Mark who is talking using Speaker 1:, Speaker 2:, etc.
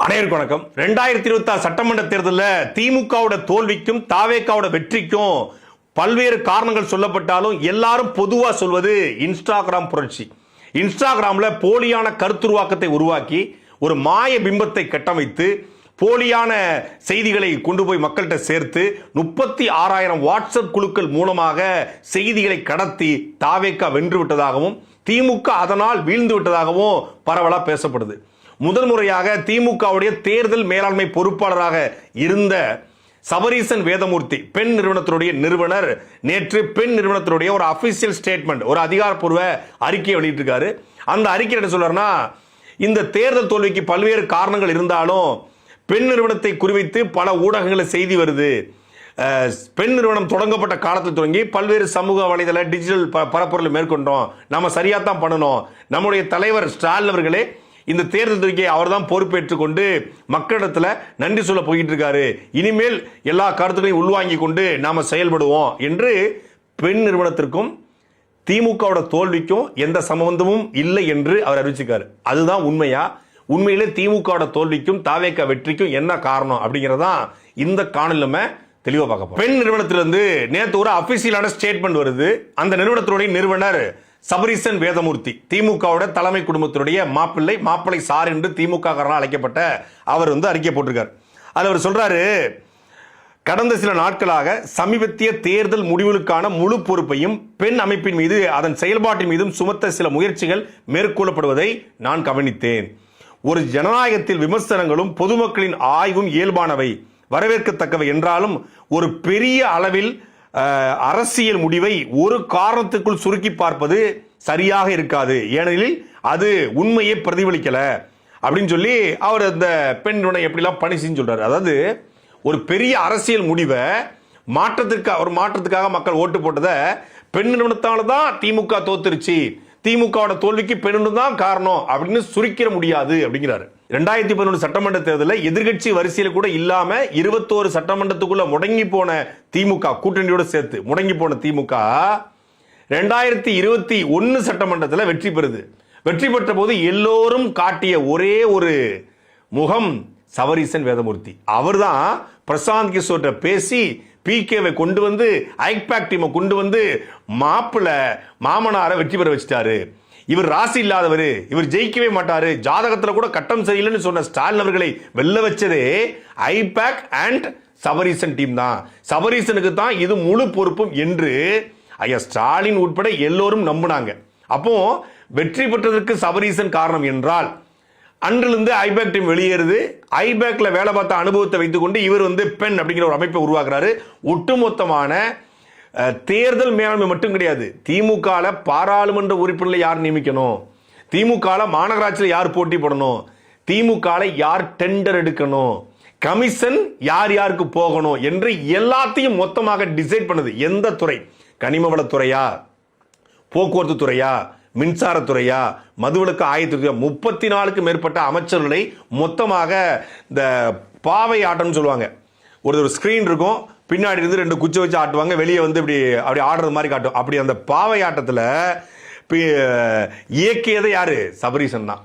Speaker 1: அனைவருக்கும் வணக்கம். 2026 சட்டமன்ற தேர்தலில் திமுகவோட தோல்விக்கும் தாவேக்காவோட வெற்றிக்கும் பல்வேறு காரணங்கள் சொல்லப்பட்டாலும் எல்லாரும் பொதுவா சொல்வது இன்ஸ்டாகிராம் புரட்சி. இன்ஸ்டாகிராம்ல போலியான கருத்துருவாக்கத்தை உருவாக்கி ஒரு மாய பிம்பத்தை கட்டமைத்து போலியான செய்திகளை கொண்டு போய் மக்கள்கிட்ட சேர்த்து 36,000 வாட்ஸ்அப் குழுக்கள் மூலமாக செய்திகளை கடத்தி தாவேக்கா வென்று விட்டதாகவும் திமுக அதனால் வீழ்ந்து விட்டதாகவும் பரவலா பேசப்படுது. முதல் முறையாக திமுகவுடைய தேர்தல் மேலாண்மை பொறுப்பாளராக இருந்த சபரீசன் வேதமூர்த்தி பெண் நிறுவனத்தினுடைய நிறுவனர் நேற்று பெண் நிறுவனத்தினுடைய ஒரு அபிஷியல் ஸ்டேட்மெண்ட், ஒரு அதிகாரப்பூர்வ அறிக்கையை வெளியிட்டிருக்காரு. அந்த அறிக்கை என்ன சொல்றாருன்னா, இந்த தேர்தல் தோல்விக்கு பல்வேறு காரணங்கள் இருந்தாலும் பெண் நிறுவனத்தை குறிவைத்து பல ஊடகங்களில் செய்தி வருது. பெண் நிறுவனம் தொடங்கப்பட்ட காலத்தில் தொடங்கி பல்வேறு சமூக வலைதள டிஜிட்டல் பரப்புரைகளை மேற்கொண்டோம். நம்ம சரியா தான் பண்ணணும். நம்முடைய தலைவர் ஸ்டாலின் அவர்களே இந்த தேர்தல் துறையை அவர் தான் பொறுப்பேற்றுக் கொண்டு மக்களிடத்தில் நன்றி சொல்ல போயிட்டு இருக்காரு. இனிமேல் எல்லா கருத்துக்களையும் உள்வாங்கி கொண்டு நாம செயல்படுவோம் என்று பெண் நிறுவனத்திற்கும் திமுகவோட தோல்விக்கும் எந்த சம்பந்தமும் இல்லை என்று அவர் அறிவிச்சிருக்காரு. அதுதான் உண்மையா? உண்மையிலே திமுகவோட தோல்விக்கும் தாவேக்கா வெற்றிக்கும் என்ன காரணம் அப்படிங்கறதான் இந்த காணொளியில தெளிவா பார்க்க போறோம். பெண் நிறுவனத்திலிருந்து நேற்று ஒரு அபிஷியலான ஸ்டேட்மெண்ட் வருது. அந்த நிறுவனத்தினுடைய நிறுவனர் சபரீசன் வேதமூர்த்தி, திமுகவோட தலைமை குடும்பத்தினுடைய மாப்பிள்ளை சார் என்று திமுக அழைக்கப்பட்ட அவர் அறிக்கை போட்டிருக்கார். அதில் அவர் சொல்றாரு, கடந்த சில நாட்களாக சமீபத்திய தேர்தல் முடிவுகளுக்கான முழு பொறுப்பையும் பெண் அமைப்பின் மீது அதன் செயல்பாட்டின் மீதும் சுமத்த சில முயற்சிகள் மேற்கொள்ளப்படுவதை நான் கவனித்தேன். ஒரு ஜனநாயகத்தில் விமர்சனங்களும் பொதுமக்களின் ஆய்வும் இயல்பானவை, வரவேற்கத்தக்கவை என்றாலும் ஒரு பெரிய அளவில் அரசியல் முடிவை ஒரு காரணத்துக்குள் சுருக்கி பார்ப்பது சரியாக இருக்காது, ஏனெனில் அது உண்மையை பிரதிபலிக்கல அப்படின்னு சொல்லி அவர் அந்த பெண் எப்படிலாம் பணிச்சுன்னு சொல்றாரு. அதாவது ஒரு பெரிய அரசியல் முடிவை மாற்றத்துக்காக மக்கள் ஓட்டு போட்டதை பெண் நிறுவனத்தால தான் திமுக தோத்துருச்சு, திமுகவோட தோல்விக்கு பெண் தான் காரணம் அப்படின்னு சுருக்கிற முடியாது அப்படிங்கிறாரு. 2011 சட்டமன்ற தேர்தலில் எதிர்கட்சி வரிசையில் கூட இல்லாம 21 சட்டமன்றத்துக்குள்ள முடங்கி போன திமுக, கூட்டணியோட சேர்த்து முடங்கி போன திமுக 2021 சட்டமன்றத்தில் வெற்றி பெறுது. வெற்றி பெற்ற போது எல்லோரும் காட்டிய ஒரே ஒரு முகம் சபரீசன் வேதமூர்த்தி. அவர் தான் பிரசாந்த் கிஷோர் பேசி பிகேவை கொண்டு வந்து ஐபேக் டீமை கொண்டு வந்து மாமனாரை வெற்றி பெற வச்சிட்டாரு. இவர் ராசி இல்லாதவர், இவர் ஜெயிக்கவே மாட்டாரு, ஜாதகத்துல கூட கட்டம் சரியில்லைன்னு சொன்ன ஸ்டாலின் அவர்களை வெல்ல வச்சதே ஐபேக் அண்ட் சபரீசன் டீம் தான். சபரீசனுக்கு தான் இது முழு பொறுப்பும் என்று ஐயா ஸ்டாலின் உட்பட எல்லோரும் நம்பினாங்க. அப்போ வெற்றி பெற்றதற்கு சபரீசன் காரணம் என்றால் அன்றிலிருந்து ஐபேக் டீம் வெளியேறுது. ஐபேக்ல வேலை பார்த்த அனுபவத்தை வைத்துக் கொண்டு இவர் பெண் அப்படிங்கிற ஒரு அமைப்பை உருவாக்குறாரு. ஒட்டுமொத்தமான தேர்தல் மேலாண்மை மட்டும் கிடையாது, திமுக பாராளுமன்ற உறுப்பினர்களை யார் நியமிக்கணும், திமுக மாநகராட்சியில் யார் போட்டி போடணும், திமுக யார் டெண்டர் எடுக்கணும், கமிஷன் யார் யாருக்கு போகணும் என்று எல்லாத்தையும் மொத்தமாக டிசைட் பண்ணது எந்த துறை? கனிமவளத்துறையா, போக்குவரத்து துறையா, மின்சாரத்துறையா, மதுவிலக்கு ஆயத்துறையா, 34க்கு மேற்பட்ட அமைச்சர்களை மொத்தமாக இந்த பாவை ஆட்டம்னு சொல்லுவாங்க. ஒரு ஸ்கிரீன் இருக்கும், பின்னாடி இருந்து 2 குச்சி வச்சு ஆட்டுவாங்க, வெளியே இப்படி அப்படி ஆடுறது மாதிரி காட்டும். அப்படி அந்த பாவை ஆட்டத்தில் இயக்கியதை யாரு? சபரீசன் தான்.